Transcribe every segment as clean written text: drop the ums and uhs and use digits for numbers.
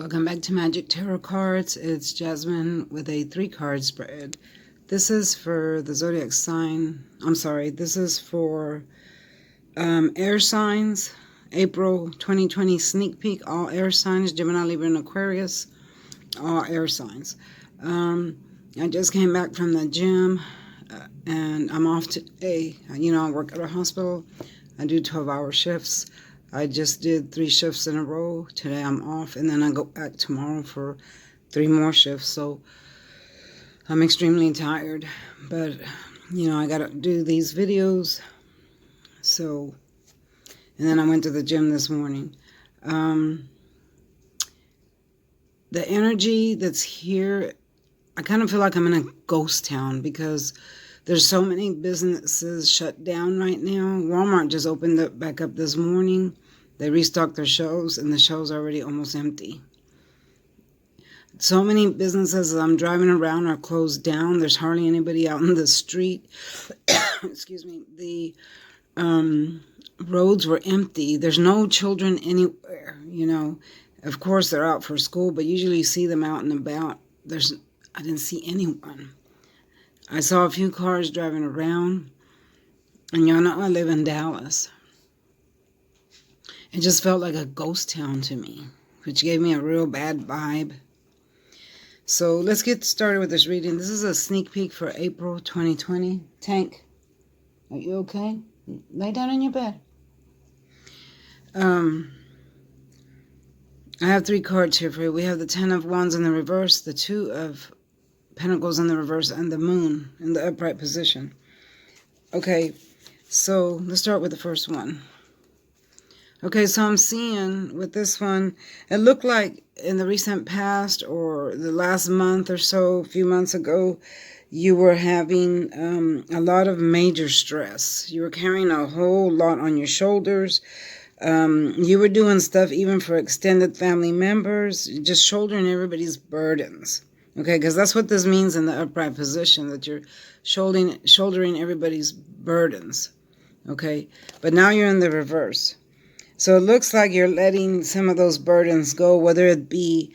Welcome back to Magic Tarot Cards. It's Jasmine with a 3-card spread. This is for the zodiac sign. This is for air signs. April 2020 sneak peek. All air signs. Gemini, Libra, and Aquarius. All air signs. I just came back from the gym and I'm off today. I work at a hospital. I do 12-hour shifts. I just did 3 shifts in a row. Today I'm off, and then I go back tomorrow for 3 more shifts. So I'm extremely tired, but I gotta do these videos. So, and then I went to the gym this morning. The energy that's here, I kind of feel like I'm in a ghost town because there's so many businesses shut down right now. Walmart just opened back up this morning. They restocked their shelves, and the shelves are already almost empty. So many businesses as I'm driving around are closed down. There's hardly anybody out in the street. Excuse me. The roads were empty. There's no children anywhere, Of course, they're out for school, but usually you see them out and about. I didn't see anyone. I saw a few cars driving around, and y'all know I live in Dallas. It just felt like a ghost town to me, which gave me a real bad vibe. So let's get started with this reading. This is a sneak peek for April 2020. Tank, are you okay? Lay down in your bed. I have 3 cards here for you. We have the 10 of Wands in the reverse, the 2 of Pentacles in the reverse, and the Moon in the upright position. Okay, so let's start with the first one. Okay, so I'm seeing with this one, it looked like in the recent past or the last month or so, a few months ago, you were having a lot of major stress. You were carrying a whole lot on your shoulders. You were doing stuff even for extended family members, just shouldering everybody's burdens. Okay, because that's what this means in the upright position, that you're shouldering everybody's burdens. Okay, but now you're in the reverse. So it looks like you're letting some of those burdens go, whether it be,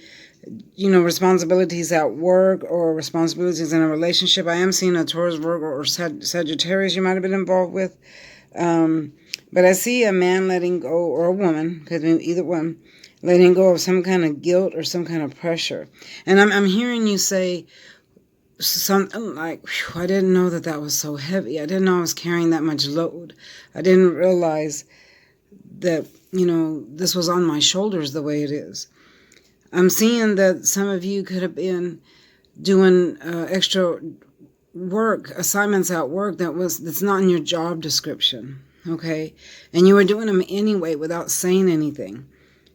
responsibilities at work or responsibilities in a relationship. I am seeing a Taurus, Virgo, or Sagittarius you might have been involved with. But I see a man letting go, or a woman, could be either one, letting go of some kind of guilt or some kind of pressure. And I'm hearing you say something like, I didn't know that was so heavy. I didn't know I was carrying that much load. I didn't realize that, this was on my shoulders the way it is. I'm seeing that some of you could have been doing extra work, assignments at work that's not in your job description, okay? And you were doing them anyway without saying anything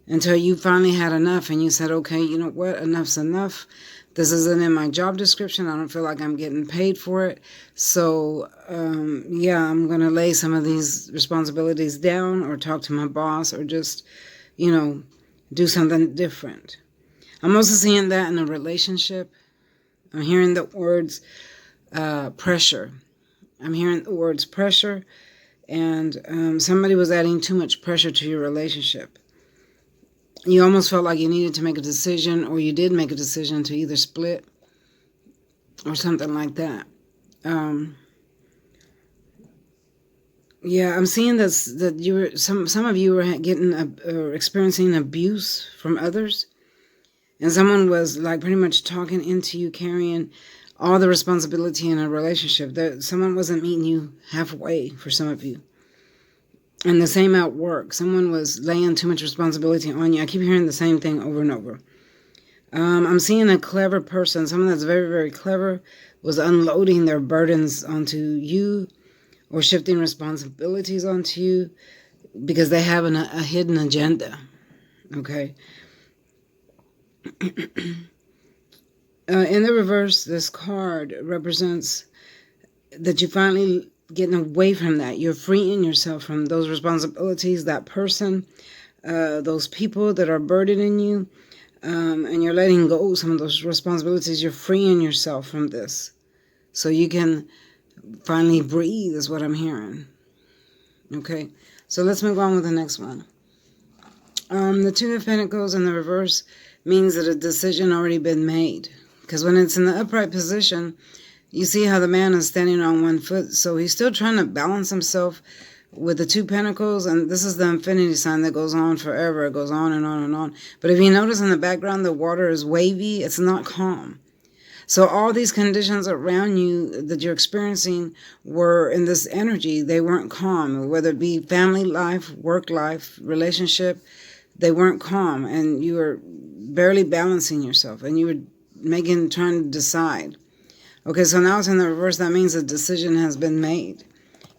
until you finally had enough and you said, okay, you know what, enough's enough. This isn't in my job description. I don't feel like I'm getting paid for it. So, I'm going to lay some of these responsibilities down or talk to my boss or just, do something different. I'm also seeing that in a relationship. I'm hearing the words pressure. I'm hearing the words pressure, and somebody was adding too much pressure to your relationship. You almost felt like you needed to make a decision, or you did make a decision to either split or something like that. I'm seeing this, that you were some of you were getting experiencing abuse from others, and someone was like pretty much talking into you carrying all the responsibility in a relationship. That someone wasn't meeting you halfway for some of you. And the same at work. Someone was laying too much responsibility on you. I keep hearing the same thing over and over. I'm seeing a clever person, someone that's very, very clever, was unloading their burdens onto you or shifting responsibilities onto you because they have a hidden agenda. Okay? In the reverse, this card represents that you finally getting away from that. You're freeing yourself from those responsibilities, that person, those people that are burdening you, and you're letting go of some of those responsibilities. You're freeing yourself from this so you can finally breathe is what I'm hearing. Okay, so let's move on with the next one. The Two of Pentacles in the reverse means that a decision already been made. Because when it's in the upright position, you see how the man is standing on one foot. So he's still trying to balance himself with the 2 pentacles. And this is the infinity sign that goes on forever. It goes on and on and on. But if you notice in the background, the water is wavy. It's not calm. So all these conditions around you that you're experiencing were in this energy. They weren't calm, whether it be family life, work life, relationship. They weren't calm, and you were barely balancing yourself, and you were trying to decide. Okay, so now it's in the reverse. That means a decision has been made.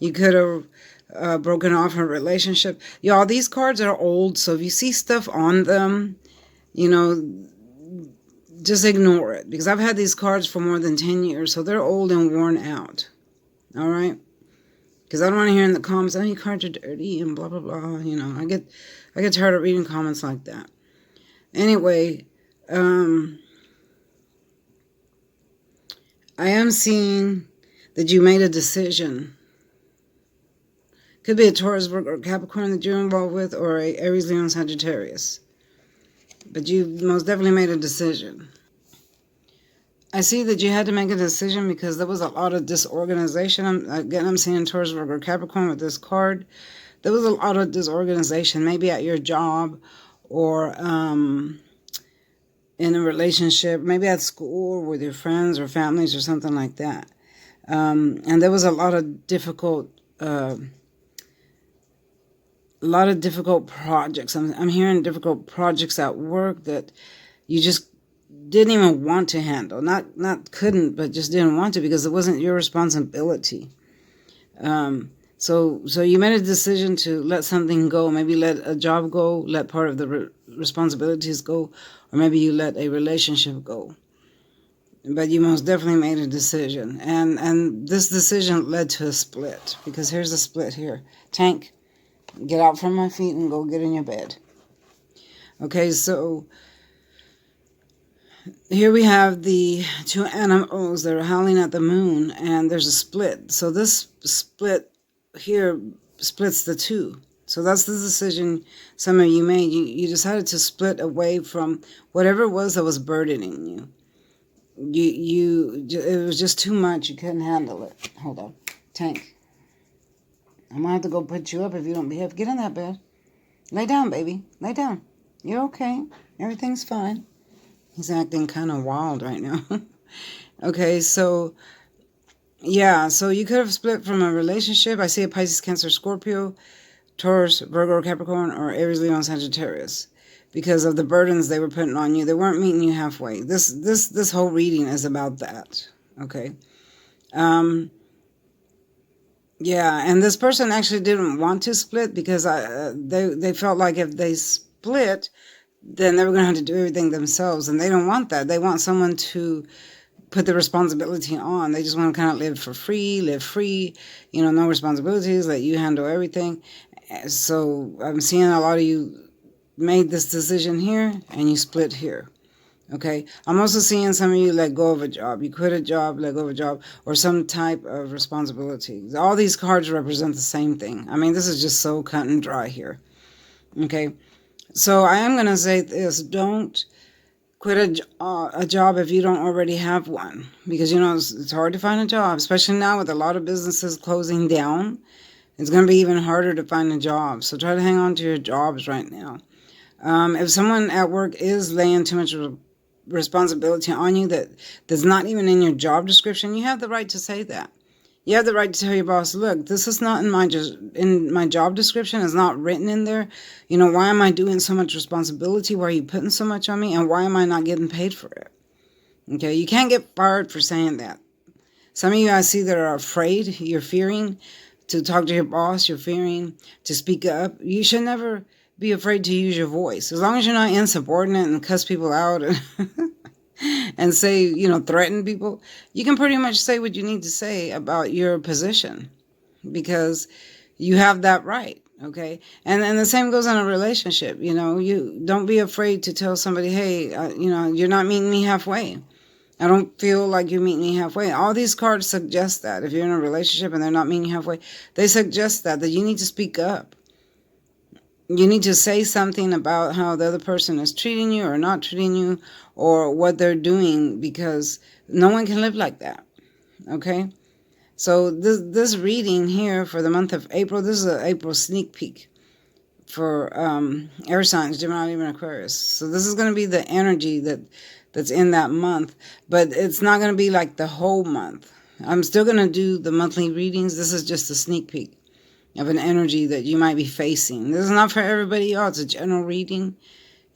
You could have broken off a relationship. Y'all, these cards are old, so if you see stuff on them, just ignore it, because I've had these cards for more than 10 years, so they're old and worn out. All right? Because I don't want to hear in the comments, oh, your cards are dirty and blah, blah, blah. I get tired of reading comments like that. Anyway, I am seeing that you made a decision. Could be a Taurus, Virgo, or Capricorn that you're involved with, or a Aries, Leo, Sagittarius. But you most definitely made a decision. I see that you had to make a decision because there was a lot of disorganization. I'm seeing Taurus, Virgo, or Capricorn with this card. There was a lot of disorganization, maybe at your job or in a relationship, maybe at school or with your friends or families or something like that. And there was a lot of difficult projects. I'm hearing difficult projects at work that you just didn't even want to handle. Not couldn't, but just didn't want to, because it wasn't your responsibility. So you made a decision to let something go. Maybe let a job go, let part of the responsibilities go, or maybe you let a relationship go. But you most definitely made a decision. And this decision led to a split, because here's a split here. Tank, get out from my feet and go get in your bed. Okay, so here we have the 2 animals that are howling at the moon, and there's a split. So this split here splits the 2. So that's the decision some of you made. You decided to split away from whatever it was that was burdening you. It was just too much. You couldn't handle it. Hold on. Tank, I'm going to have to go put you up if you don't behave. Get in that bed. Lay down, baby. Lay down. You're okay. Everything's fine. He's acting kind of wild right now. Okay, so, yeah. So you could have split from a relationship. I see a Pisces, Cancer, Scorpio, Taurus, Virgo, Capricorn, or Aries, Leo, and Sagittarius. Because of the burdens they were putting on you. They weren't meeting you halfway. This whole reading is about that. Okay. Yeah, and this person actually didn't want to split, because they felt like if they split, then they were going to have to do everything themselves, and they don't want that. They want someone to put the responsibility on. They just want to kind of live free, no responsibilities, let you handle everything. So I'm seeing a lot of you made this decision here, and you split here. Okay, I'm also seeing some of you let go of a job. You quit a job, let go of a job, or some type of responsibility. All these cards represent the same thing. I mean, this is just so cut and dry here. Okay, so I am going to say this. Don't quit a job if you don't already have one. Because, it's hard to find a job, especially now with a lot of businesses closing down. It's going to be even harder to find a job. So try to hang on to your jobs right now. If someone at work is laying too much responsibility on you that's not even in your job description, you have the right to say that. You have the right to tell your boss, look, this is not in my job description. It's not written in there. Why am I doing so much responsibility? Why are you putting so much on me? And why am I not getting paid for it? Okay, you can't get fired for saying that. Some of you I see that are afraid. You're fearing to talk to your boss. You're fearing to speak up. You should never be afraid to use your voice. As long as you're not insubordinate and cuss people out and say, threaten people, you can pretty much say what you need to say about your position, because you have that right. Okay. And the same goes in a relationship. You don't be afraid to tell somebody, hey, you're not meeting me halfway. I don't feel like you meet me halfway. All these cards suggest that. If you're in a relationship and they're not meeting you halfway, they suggest that you need to speak up. You need to say something about how the other person is treating you or not treating you, or what they're doing, because no one can live like that. Okay? So this reading here for the month of April, this is an April sneak peek for air signs, Gemini, Libra, and Aquarius. So this is going to be the energy that's in that month, but it's not going to be like the whole month. I'm still going to do the monthly readings. This is just a sneak peek of an energy that you might be facing. This is not for everybody else. It's a general reading.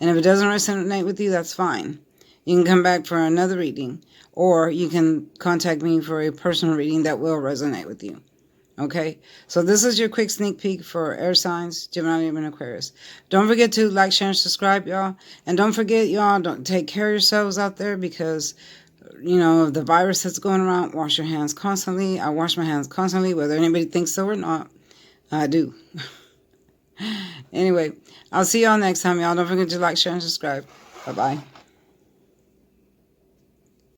And if it doesn't resonate with you, that's fine. You can come back for another reading, or you can contact me for a personal reading that will resonate with you. Okay, so this is your quick sneak peek for air signs, Gemini, Libra, and Aquarius. Don't forget to like, share, and subscribe, y'all. And don't forget, y'all, don't take care of yourselves out there, because, you know, the virus that's going around. Wash your hands constantly. I wash my hands constantly, whether anybody thinks so or not. I do. Anyway, I'll see y'all next time, y'all. Don't forget to like, share, and subscribe. Bye-bye.